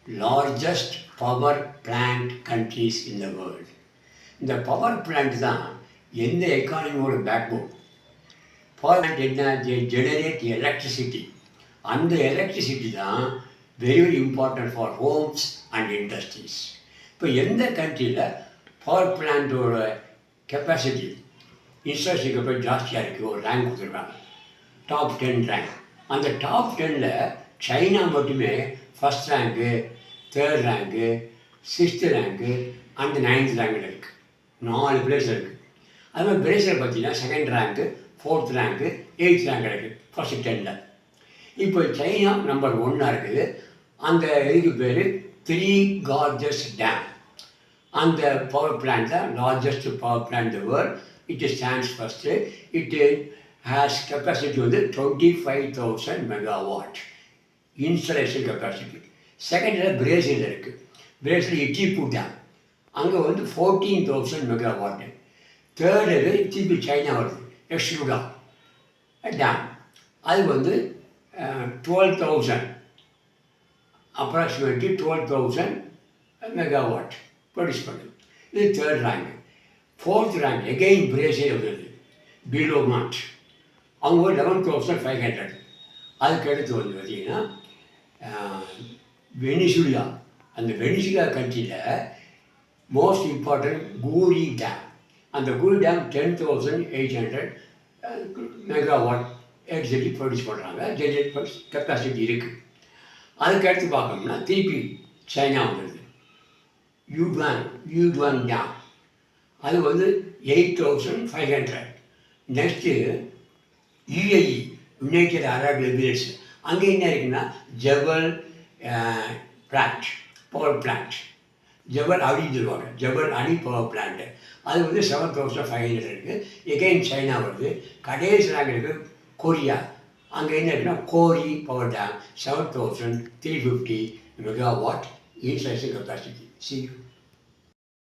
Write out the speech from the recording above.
largest power plant countries in the world. இந்த power plant தான் எந்த எக்கானமியோட பேக்போன். பவர் பிளான்ட் என்ன? Generate electricity. அந்த எலக்ட்ரிசிட்டி தான் very very important for Holmes and industries. இப்போ எந்த கண்ட்ரியில் பவர் பிளான்ட்டோட கெப்பாசிட்டி இன்ஸ்ட்ரக்ஷன் கெப்பாசிட்டி ஜாஸ்தியாக இருக்குது, ஒரு ரேங்க் கொடுத்துருக்காங்க, டாப் 10 ரேங்க். அந்த டாப் 10ல் சைனா மட்டுமே first rank, 3rd rank, 6th rank and 9th ரேங்கில் இருக்குது. 4 பிளேஸ் இருக்குது. அது மாதிரி பிரேசில் பார்த்தீங்கன்னா 2nd rank, 4th rank, 8th rank இருக்குது ஃபஸ்ட்டு 10ல். இப்போ சைனா நம்பர் 1 இருக்குது. அந்த இதுக்கு பேர் 3 Gorges டேம். அந்த பவர் பிளான்ட் தான் largest power plant the world. It stands first. It has capacity வந்து 25,000 மெகாவாட் இன்ஸ்டலேஷன் கெப்பாசிட்டி. செகண்டில் பிரேசில் இருக்குது. பிரேசில் இட்டிப்பு டேம், அங்கே வந்து 14,000 மெகாவாட்டு. தேர்டு திருப்பி சைனா வருது, எக்ஸ்ட்ரூடா டேம், அது வந்து 12,000 அப்ராக்சிமேட்லி 12,000 மெகாவாட் ப்ரொடியூஸ் பண்ணுது. இது 3rd rank. 4th rank again Brazil வருது, பிலோமாட், அவங்க 11,500. அதுக்கு அடுத்து வந்து பார்த்திங்கன்னா வெனிசுலா. அந்த வெனிசுலா கண்ட்ரியில் மோஸ்ட் இம்பார்ட்டன்ட் கூரி டேம். அந்த கூரி டேம் 10,800 மெகாவாட் எலக்ட்ரிசிட்டி ப்ரொடியூஸ் பண்ணுறாங்க, ஜென்ரேட் கெப்பாசிட்டி இருக்குது. அதுக்கு அடுத்து பார்க்கணும்னா திருப்பி சைனா வந்துடுது, யூடுவான் டேம், அது வந்து 8,500. Next UAE, United Arab Emirates, அங்கே என்ன இருக்குன்னா ஜபல் பிளான்ட், பவர் பிளான்ட், ஜபல் அலின்னு சொல்லுவாங்க, ஜபல் அலி பவர் பிளான்ட்டு, அது வந்து 7,500 இருக்குது. எகெயின் சைனா வருது. கடைசி ரேங்க் இருக்குது கொரியா. அங்கே என்ன இருக்குன்னா கோரி power dam, 7,350 megawatt installation capacity. See you.